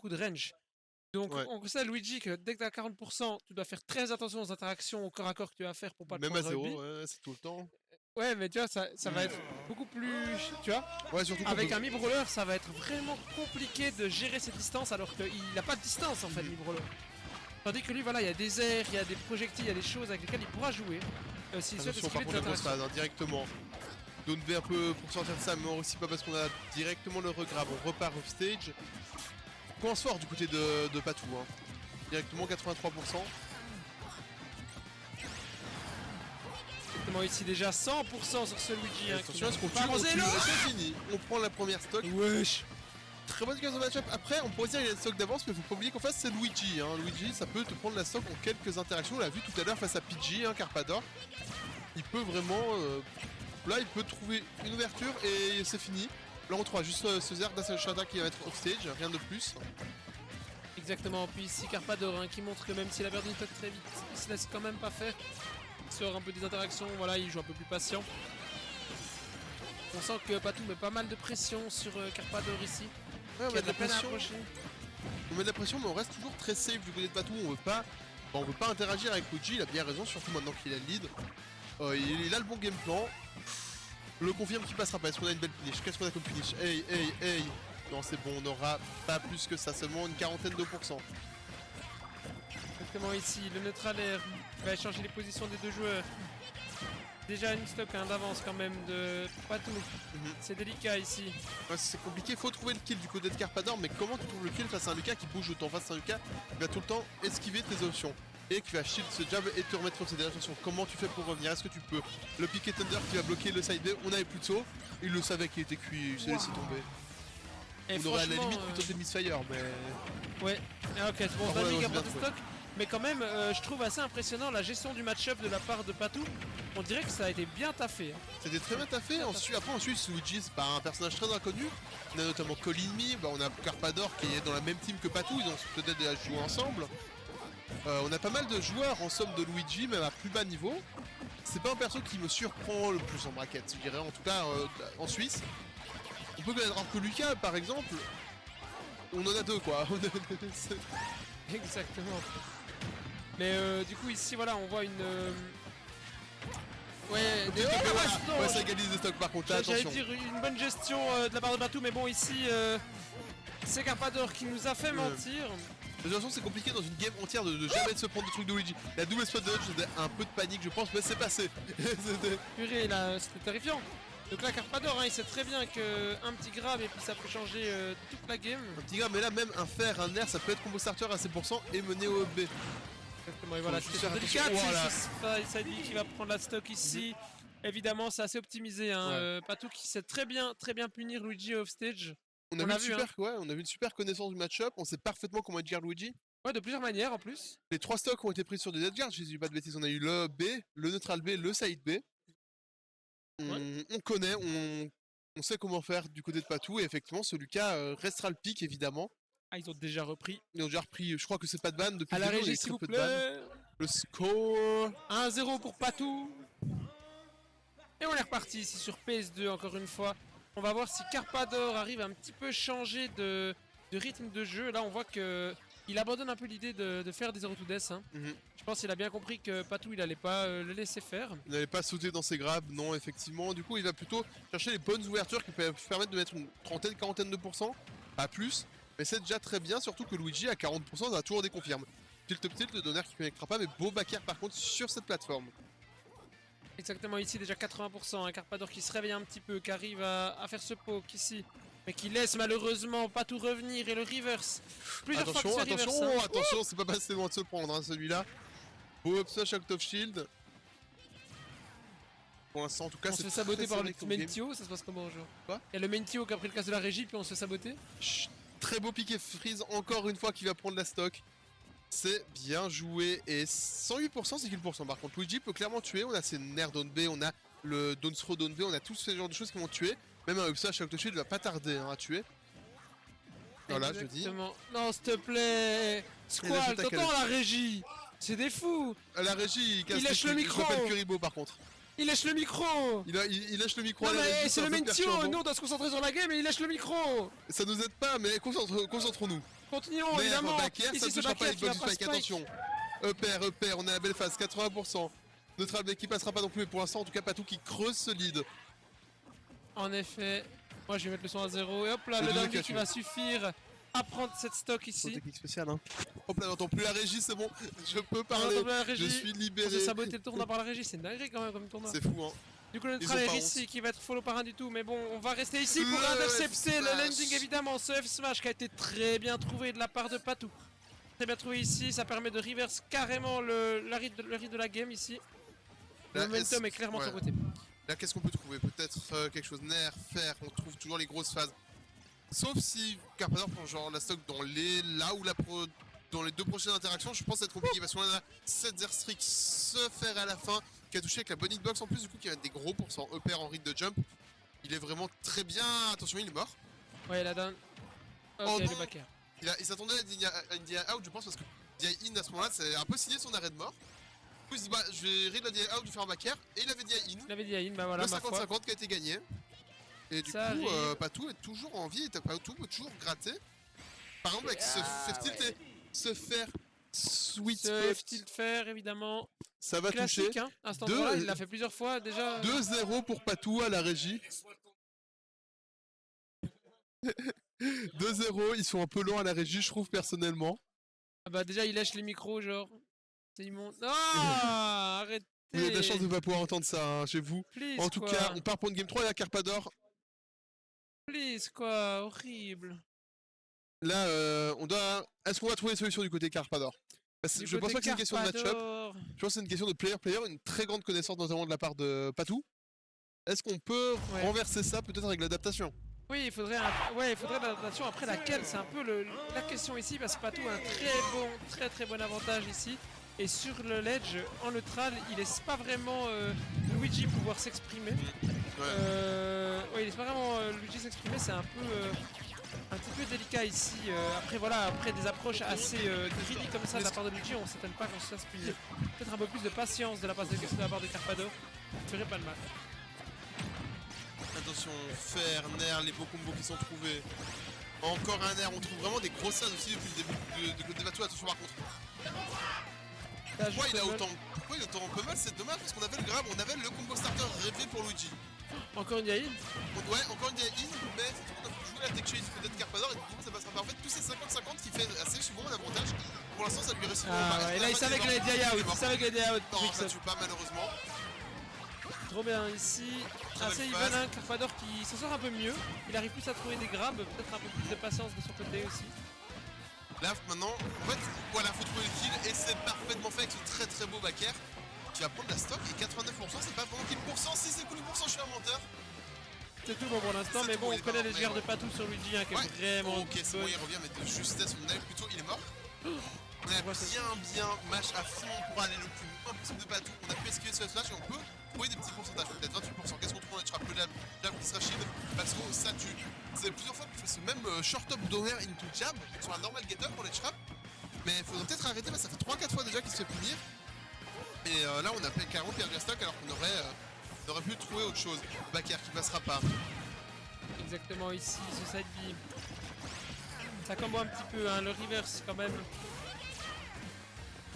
beaucoup de range. Donc on sait Luigi que dès que tu as 40%, tu dois faire très attention aux interactions au corps à corps que tu vas faire pour pas te Même à prendre 0, ouais, c'est tout le temps. Ouais, mais tu vois, ça va être beaucoup plus... Tu vois, ouais, surtout avec un mid-roller, ça va être vraiment compliqué de gérer ses distances alors qu'il n'a pas de distance en fait, mid-roller. Tandis que lui, voilà, il y a des airs, il y a des projectiles, il y a des choses avec lesquelles il pourra jouer. S'il souhaite esquiver des interactions. Directement. Down B un peu pour sortir de ça, mais aussi pas parce qu'on a directement le regrab. On repart off stage. Commence fort du côté de Patou. Hein. Directement 83%. Exactement, ici déjà 100% sur ce Luigi. Attention à ce qu'on tue, c'est fini. On prend la première stock. Wesh. Très bonne case de match-up. Après, on pourrait dire qu'il y a une stock d'avance, mais faut pas oublier qu'en face c'est Luigi. Hein. Luigi, ça peut te prendre la stock en quelques interactions. On l'a vu tout à l'heure face à PG, hein, Carpador. Il peut vraiment... là, il peut trouver une ouverture et c'est fini. Là, on trouve juste ce Zerg d'Asashata qui va être off-stage, rien de plus. Exactement, puis ici Carpador hein, qui montre que même s'il a perdu une stock très vite, il se laisse quand même pas faire. Il sort un peu des interactions, voilà, il joue un peu plus patient. On sent que Patou met pas mal de pression sur Carpador ici. Ouais, on met de la pression. On met de la pression, mais on reste toujours très safe du côté de Patou. On veut pas interagir avec Luigi, il a bien raison, surtout maintenant qu'il a le lead. Il a le bon game plan. Le confirme qu'il passera pas. Est-ce qu'on a une belle finish? Qu'est-ce qu'on a comme finish? Hey. Non, c'est bon, on n'aura pas plus que ça, seulement une quarantaine de pourcents. Exactement ici, le neutral air va échanger les positions des deux joueurs. Déjà une stock d'avance quand même de Patou. C'est délicat ici. Ouais, c'est compliqué, faut trouver le kill du côté de Carpador, mais comment tu trouves le kill face à un Lucas qui bouge autant? Face à un Lucas qui va tout le temps esquiver tes options et qui va shield ce jab et te remettre sur ses attention. Comment tu fais pour revenir? Est-ce que tu peux? Le piquet Thunder qui va bloquer le side B, on avait plus de saut. Il le savait qu'il était cuit, il s'est laissé tomber. Et on aurait à la limite plutôt fait misfire, mais... Ouais, ok, bon, 20 000 de stock. Mais quand même, je trouve assez impressionnant la gestion du match-up de la part de Patou. On dirait que ça a été bien taffé. Hein. C'était très bien taffé. Après, ensuite, Luigi, c'est pas un personnage très inconnu. On a notamment Colin Me, on a Carpador qui est dans la même team que Patou. Ils ont peut-être déjà joué ensemble. On a pas mal de joueurs en somme de Luigi, même à plus bas niveau. C'est pas un perso qui me surprend le plus en braquette, je dirais, en tout cas en Suisse. On peut connaître que Lucas, par exemple. On en a deux, quoi. Exactement. Mais du coup, ici, voilà, on voit une... Ouais, ça égalise des stocks par contre, attention. J'allais dire une bonne gestion de la part de Patou, mais bon, ici, c'est Carpador qui nous a fait mentir. De toute façon, c'est compliqué dans une game entière de jamais se prendre des trucs de Luigi. La double spot dodge, c'était un peu de panique, je pense, mais c'est passé. Purée, là, c'était terrifiant. Donc là, Carpador, hein, il sait très bien qu'un petit grab et puis ça peut changer toute la game. Un petit grab, mais là, même un fer, un air, ça peut être combo starter à 7% et mener au B. Exactement, et voilà, c'est délicat. C'est Sideby qui va prendre la stock ici. Évidemment, c'est assez optimisé. Hein. Patou qui sait très bien punir Luigi offstage. On a vu une super connaissance du match-up. On sait parfaitement comment edgeguard Luigi. Ouais, de plusieurs manières en plus. Les 3 stocks ont été pris sur des edgeguards, je dis pas de bêtises. On a eu le B, le neutral B, le side B. On connaît, on sait comment faire du côté de Patou. Et effectivement, ce Lucas restera le pic, évidemment. Ah, ils ont déjà repris. Ils ont déjà repris, je crois que c'est pas de ban depuis à la régie, s'il vous plaît. Le score 1-0 pour Patou. Et on est reparti ici sur PS2 encore une fois. On va voir si Carpador arrive à un petit peu changer de rythme de jeu. Là, on voit que il abandonne un peu l'idée de faire des 0 to death. Hein. Je pense qu'il a bien compris que Patou, il allait pas le laisser faire. Il n'allait pas sauter dans ses grabs, non, effectivement. Du coup, il va plutôt chercher les bonnes ouvertures qui peuvent permettre de mettre une trentaine, quarantaine de pourcents, pas plus. Mais c'est déjà très bien, surtout que Luigi à 40%, ça a toujours des confirmes. Tilt up tilt, le donner qui ne connectera pas, mais beau backer par contre sur cette plateforme. Exactement, ici déjà 80%, un Carpador qui se réveille un petit peu, qui arrive à faire ce poke ici, mais qui laisse malheureusement Patou revenir et le reverse. Attention, c'est pas passé loin de se prendre hein, celui-là. Beau up smash out of shield. Pour l'instant, en tout cas, on se fait saboter par le Mentio, ça se passe comment aujourd'hui? Quoi? Il y a le Mentio qui a pris le casse de la régie, puis on se fait saboter. Très beau piqué freeze encore une fois qui va prendre la stock. C'est bien joué et 108% c'est kill pourcent. Par contre Luigi peut clairement tuer, on a ses nerfs down B, on a le down throw down B, on a tous ces genres de choses qui vont tuer. Même un upsash avec le shield va pas tarder hein, à tuer. Voilà, je dis. Non, s'il te plaît. Squall, t'entends la régie? C'est des fous. La régie, il lâche le micro. Kuribo par contre. Il lâche le micro. Il lâche le micro. Non mais c'est le Mentio, nous on doit se concentrer sur la game et il lâche le micro. Ça nous aide pas, mais concentrons-nous. Continuons, Mais évidemment. back air, ça Ici, ne ce touchera back pas air les qui va box pas spike, spike. attention. EPR, on est à la belle phase, 80%. Notre arme qui passera pas non plus, mais pour l'instant, en tout cas, Patou qui creuse ce lead. En effet, moi je vais mettre le son à 0 et hop là, Le le deuxième down B qui catch. va suffire à prendre cette stock Son ici. technique spéciale, hein. Hop là, j'entends plus la régie, c'est bon, je peux On parler. entend la régie. Je suis On libéré. s'est saboté le tournoi par la régie, c'est une dinguerie quand même comme tournoi. C'est fou, hein. Du coup le Ils neutral ont est pas ici qui va être follow par un du tout, mais bon on va rester ici pour Le intercepter le F-smash. landing évidemment, ce F-smash qui a été très bien trouvé de la part de Patou. Très bien trouvé ici, ça permet de reverse carrément le rythme de la game ici. Le Là, momentum est clairement de son ouais. côté. Là, qu'est-ce qu'on peut trouver? Peut-être quelque chose nerf, fer, on trouve toujours les grosses phases. Sauf si Carpador prend genre la stock dans dans les deux prochaines interactions, je pense que ça va être compliqué parce qu'on a 7 airstreaks se faire à la fin, qui a touché avec la bonne hitbox en plus, du coup qui va être des gros pourcents. EPR en rythme de jump, il est vraiment très bien. Attention, il est mort. Ouais, la down. Ok, Oh le non. back air. Il s'attendait à une DI out, je pense, parce que DI in à ce moment-là, c'est un peu signé son arrêt de mort. Du coup, il se dit, bah, je vais read la DI out, du faire un back air, et il avait DI in. Il avait dit à In, bah voilà, Le ma foi. 50-50 qui a été gagné. Et du Ça coup, arrive. Patou est toujours en vie, et Patou peut toujours gratter. Par exemple, avec se faire sweet Ce spot, tilt faire évidemment. ça va toucher. Classique, hein. Instant Deux- voilà, il l'a fait plusieurs fois déjà. 2-0 pour Patou à la régie. 2-0, ils sont un peu lents à la régie, je trouve personnellement. Ah bah déjà il lèche les micros genre. C'est immonde. Ah, arrêtez. Vous avez de la chance de ne pas pouvoir entendre ça hein, chez vous. Please, En tout quoi. cas, on part pour une game 3 et la Carpador. Please quoi, horrible. Là, on doit. Est-ce qu'on va trouver une solution du côté Carpador? Parce que Du je pense côté pas que c'est une question de match-up. Carpador. Je pense que c'est une question de player-player, une très grande connaissance notamment de la part de Patou. Est-ce qu'on peut Ouais. renverser ça peut-être avec l'adaptation? Oui, il faudrait l'adaptation après laquelle c'est un peu la question ici parce que Patou a un très bon avantage ici. Et sur le ledge, en neutral, il laisse pas vraiment Luigi pouvoir s'exprimer. Ouais, il laisse pas vraiment Luigi s'exprimer, c'est un petit peu délicat ici. Après voilà, après des approches assez greedy comme ça de la part de Luigi, on s'étonne pas qu'on se fasse punir. Peut-être un peu plus de patience de la part de Carpador, ça ferait pas de mal. Attention, fer, nerf, les beaux combos qui sont trouvés. Encore un nerf, on trouve vraiment des grosses scènes aussi depuis le début de côté de Patou. Attention par contre. Pourquoi il a autant peu mal? C'est dommage parce qu'on avait le grab, on avait le combo starter rêvé pour Luigi. Encore une Yain. Ouais, encore une DI in, mais on a joué la tech chase peut-être Carpador et du coup ça passera pas. En fait, tous ces 50-50 qui fait assez souvent un avantage. Pour l'instant, ça lui réussit Ah ouais, et là il savait qu'il allait DI out, il savait qu'il allait DI out. Non, Mix ça up. tue pas malheureusement. Trop bien ici, Très assez belle even, phase. hein, Carpador qui s'en sort un peu mieux. Il arrive plus à trouver des grabs, peut-être un peu plus de patience de son côté aussi. Là maintenant, en fait, voilà, faut trouver le kill et c'est parfaitement fait avec ce très beau back air qui va prendre la stock et 89% c'est pas vraiment kill %, si c'est cool %, je suis un menteur. C'est tout bon pour l'instant, C'est mais tout bon, bon, on il est connaît mort, les mais GR de ouais. Patou sur Luigi, hein, qui Ouais. est vraiment Ok, c'est bon, il revient, mais de justesse, on a eu plutôt, il est mort. On a voit ça. bien mash à fond pour aller le plus loin possible de Patou. On a pu esquiver ce flash et on peut trouver des petits pourcentages, peut-être 28%. Qu'est-ce qu'on trouve? On a le jab qui sera shield parce que ça tue. C'est plusieurs fois qu'on fait ce même short up down into jab sur un normal get up pour les trap. Mais il faudrait peut-être arrêter parce que ça fait 3-4 fois déjà qu'il se fait punir. Et là on a carrément perdu la stock alors qu'on aurait pu trouver autre chose. Back air qui passera pas. Exactement ici, ce side B. Ça combo un petit peu, hein, le reverse quand même.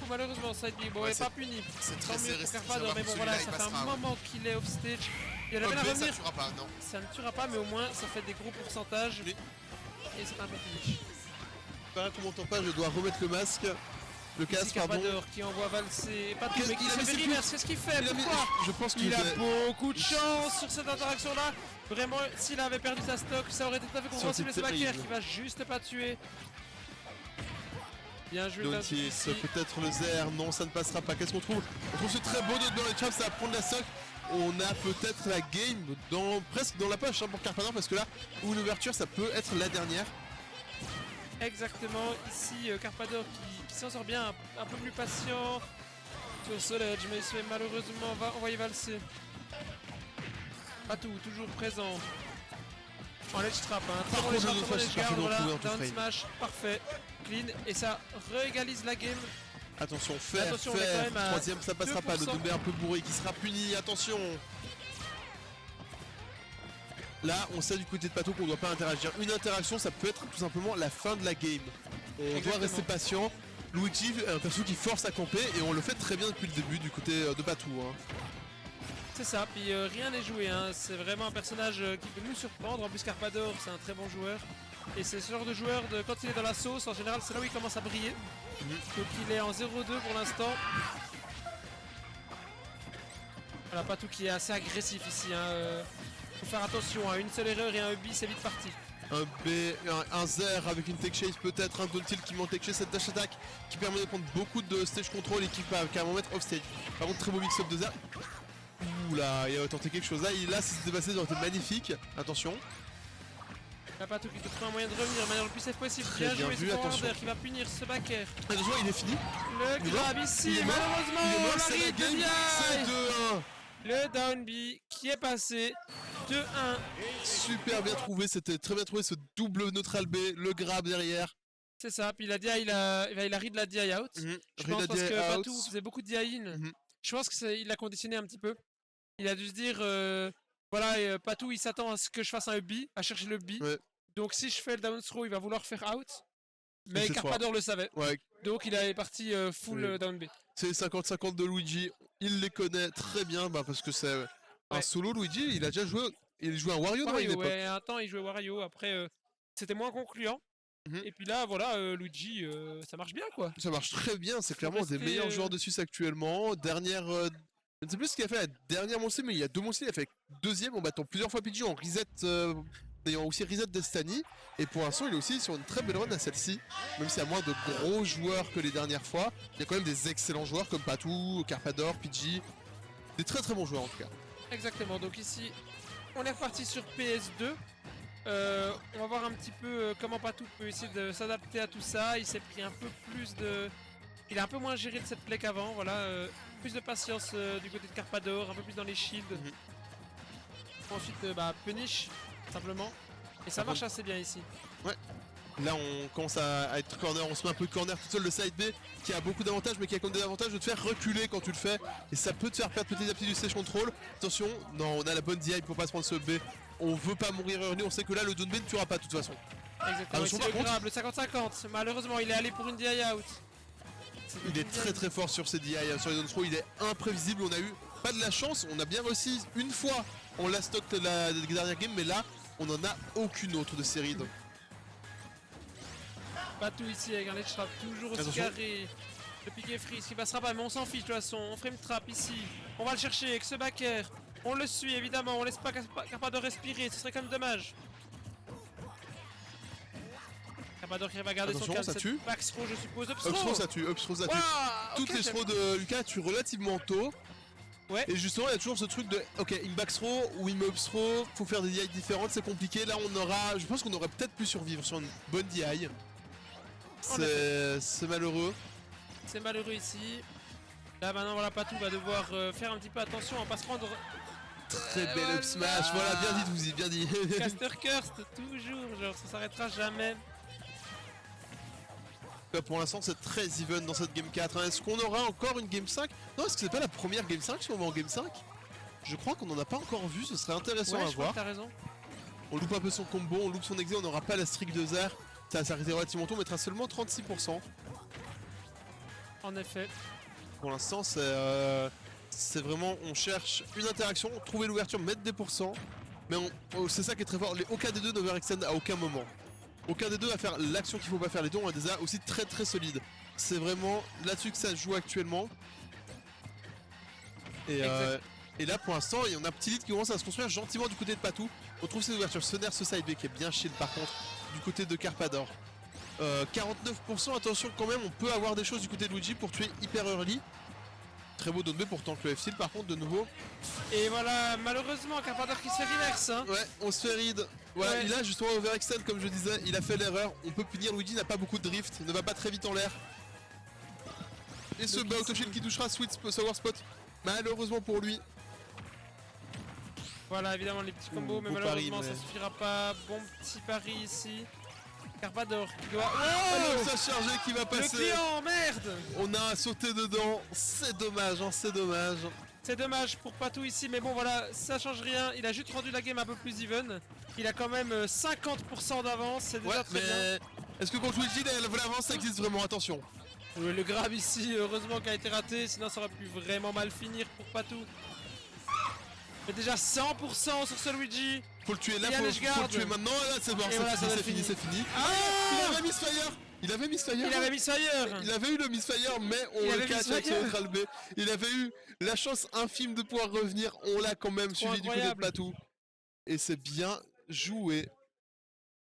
Oh, malheureusement, side B, bon, Ouais, il est pas puni. C'est Tant très mieux serré pour cette Carpador, mais bon celui-là, voilà, il ça fait un passera. moment qu'il est off stage. Il a Ok, peine à ça revenir. tuera pas, non. Ça ne tuera pas, mais au moins ça fait des gros pourcentages. Oui. Et c'est un peu finish. Pas qu'on m'entend pas, je dois remettre le masque. Le Ici casque, pardon. Carpador qui envoie valser. Pas tout, Qu'est-ce mais qui qu'il a se mis fait ses reverse. Qu'est-ce qu'il fait? Il a mis- Pourquoi? Je pense qu'il Il a était- beaucoup de chance sur cette interaction-là. Vraiment, s'il avait perdu sa stock, ça aurait été tout à fait compréhensible. été Ce backer terrible. qui va juste pas tuer. Bien joué, Dontis, ici. peut-être le Zer, non ça ne passera pas. Qu'est-ce qu'on trouve? On trouve ce très beau de dans les traps, ça va prendre la stock. On a peut-être la game presque dans la poche hein, pour Carpador parce que là, où une ouverture ça peut être la dernière. Exactement, ici Carpador qui s'en sort bien, un peu plus patient sur ce ledge, mais il se fait malheureusement envoyer valser. Patou, toujours présent. En ledge trap, hein. Très Par bon contre, ledge trap, le très bon smash ledge est guard, parfaitement voilà, trouvé en tout down frame. smash, parfait, clean, et ça réégalise la game. Attention, fer, Attention, on est quand même à troisième ça passera pas, le 2%. doublé un peu bourré qui sera puni, attention. Là, on sait du côté de Patou qu'on ne doit pas interagir. Une interaction, ça peut être tout simplement la fin de la game. On doit Exactement. rester patient. Luigi est un perso qui force à camper et on le fait très bien depuis le début du côté de Patou. Hein. C'est ça, puis rien n'est joué, hein. C'est vraiment un personnage qui peut nous surprendre. En plus, Carpador, c'est un très bon joueur. Et c'est ce genre de joueur, quand il est dans la sauce, en général, c'est là où il commence à briller. Donc il est en 0-2 pour l'instant. Voilà, Patou qui est assez agressif ici. Faut faire attention, hein. Une seule erreur et un Ubi, c'est vite parti. Un B, un Zer avec une tech chase peut-être, un down tilt qui monte tech chase, cette dash attack qui permet de prendre beaucoup de stage control et qui va carrément mettre off stage. Par contre très beau mix-up de Zer. Ouh là, il a tenté quelque chose là, là si c'était passé ça aurait été magnifique, attention. Là, Patou qui peut trouver un moyen de revenir de manière le plus safe possible. Très bien joué, vu, ce attention. forwarder qui va punir ce backer. Attention, il est fini. Le Il est mort. grab ici, Il est mort. malheureusement, Il est mort, la c'est la ride de game, c'est DI. 2-1. Le down B qui est passé 2-1. Super bien trouvé, c'était très bien trouvé ce double neutral B, le grab derrière. C'est ça, puis la DI, il a read la DI out. Je pense parce que Patou faisait beaucoup de DI in. Je pense qu'il l'a conditionné un petit peu. Il a dû se dire, voilà, Patou il s'attend à ce que je fasse un B, à chercher le B. Ouais. Donc si je fais le down throw, il va vouloir faire out. Mais c'est Carpador le savait. Ouais, Donc il est parti full Oui. down B. c'est 50-50 de Luigi, il les connaît très bien parce que c'est un Ouais. solo Luigi, il a déjà joué, il jouait un Wario dans une Wario, époque. ouais, un temps il jouait Wario, après c'était moins concluant. Et puis là, voilà, Luigi, ça marche bien quoi. Ça marche très bien, c'est clairement un des rester, meilleurs joueurs de Suisse actuellement. Dernière, je ne sais plus ce qu'il a fait la dernière Monster, mais il y a 2 Monster, il a fait deuxième en battant plusieurs fois Pidgey en reset, ayant aussi reset Destiny. Et pour l'instant, il est aussi sur une très belle run à celle-ci. Même s'il y a moins de gros joueurs que les dernières fois, il y a quand même des excellents joueurs comme Patou, Carpador, Pidgey. Des très très bons joueurs en tout cas. Exactement, donc ici, on est reparti sur PS2. On va voir un petit peu comment Patou peut essayer de s'adapter à tout ça. Il s'est pris un peu plus de... Il a un peu moins géré de cette play qu'avant, voilà. Plus de patience du côté de Carpador, un peu plus dans les shields. Ensuite, punish, simplement. Et ça marche assez bien ici. Là on commence à être corner, on se met un peu de corner tout seul, le side B qui a beaucoup d'avantages mais qui a comme des avantages de te faire reculer quand tu le fais et ça peut te faire perdre petit à petit du stage control. Attention, non on a la bonne DI pour pas se prendre ce B, on veut pas mourir early, on sait que là le down B ne tuera pas de toute façon. Exactement, Attention, ici par le grab, le 50-50. Malheureusement, il est allé pour une DI out. Il est très très fort sur ses DI, sur les down throw, il est imprévisible, on a eu pas de la chance, on a bien réussi une fois, on l'a stock la dernière game mais là on en a aucune autre de série. Donc. Patou ici avec un edge trap toujours aussi Attention. carré. Le piqué freeze qui passera pas, mais on s'en fiche de toute façon. On frame trap ici. On va le chercher avec ce backer. On le suit évidemment, on laisse pas Carpador respirer, ce serait quand même dommage. Carpador qui arrive à garder Attention, son calme. ça cette tue. back throw, je suppose. Up Up throw throw. ça tue, up throw ça tue. Waouh, Toutes ok, les c'est- throws de Lucas tuent relativement tôt. Ouais. Et justement, il y a toujours ce truc de ok, il me back throw ou il me up throw, faut faire des DI différentes, c'est compliqué. Là, on aura, je pense qu'on aurait peut-être pu survivre sur une bonne DI. C'est malheureux. C'est malheureux ici. Là maintenant, voilà, Patou va devoir faire un petit peu attention à pas se prendre. Très belle voilà. up smash, voilà, bien dit, Douzy, bien dit. Caster Cursed, toujours, genre ça s'arrêtera jamais. Pour l'instant, c'est très even dans cette game 4. Est-ce qu'on aura encore une game 5? Non, est-ce que c'est pas la première game 5 si on va en game 5? Je crois qu'on en a pas encore vu, ce serait intéressant Ouais, à je crois voir. que t'as raison. On loupe un peu son combo, on loupe son exé, on n'aura pas la streak de Zer. Ça va s'arrêter relativement tôt, on mettra seulement 36%. En effet. Pour l'instant, c'est vraiment, on cherche une interaction, trouver l'ouverture, mettre des pourcents. Mais c'est ça qui est très fort, les aucun des deux n'overextend à aucun moment. Aucun des deux va faire l'action qu'il faut pas faire, les deux ont des A aussi très très solides. C'est vraiment là-dessus que ça se joue actuellement. Et là pour l'instant, on a un petit lead qui commence à se construire gentiment du côté de Patou. On trouve ces ouvertures, ce nerf, ce side B qui est bien shield par contre du côté de Carpador. 49%, attention quand même, on peut avoir des choses du côté de Luigi pour tuer hyper early. Très beau down B pour tank le F-Seal par contre de nouveau. Et voilà, malheureusement, Carpador qui se fait reverse. Hein. Ouais, on se fait read. Voilà, Ouais. il a justement overextend comme je disais, il a fait l'erreur. On peut punir, Luigi n'a pas beaucoup de drift, ne va pas très vite en l'air. Et ce Donc bas auto shield qui touchera Sweet Sour Spot, malheureusement pour lui. Voilà, évidemment, les petits combos, mais beau malheureusement, pari, ça mais- suffira pas. Bon petit pari ici. Carpador qui doit. Oh, Oh, ça chargé qui va le passer. client, merde. On a sauté dedans, c'est dommage, hein, c'est dommage. C'est dommage pour Patou ici, mais bon, voilà, ça change rien. Il a juste rendu la game un peu plus even. Il a quand même 50% d'avance, c'est déjà Ouais, très bien. mais Est-ce que contre Luigi, l'avance ça existe vraiment? Attention. Le grab ici, heureusement qu'il a été raté, sinon ça aurait pu vraiment mal finir pour Patou. Mais déjà 100% sur ce Luigi. Faut le tuer là, Il y a faut Edgeguard. le tuer maintenant. Là, c'est bon, Et voilà, ça va c'est fini, finir. c'est fini. Ah, il avait Misfire. Il avait Misfire. il avait Misfire. Il avait eu le Misfire, mais on le cache avec son Neutral B. Il avait eu la chance infime de pouvoir revenir. On l'a quand même suivi du côté de incroyable. Patou. Et c'est bien joué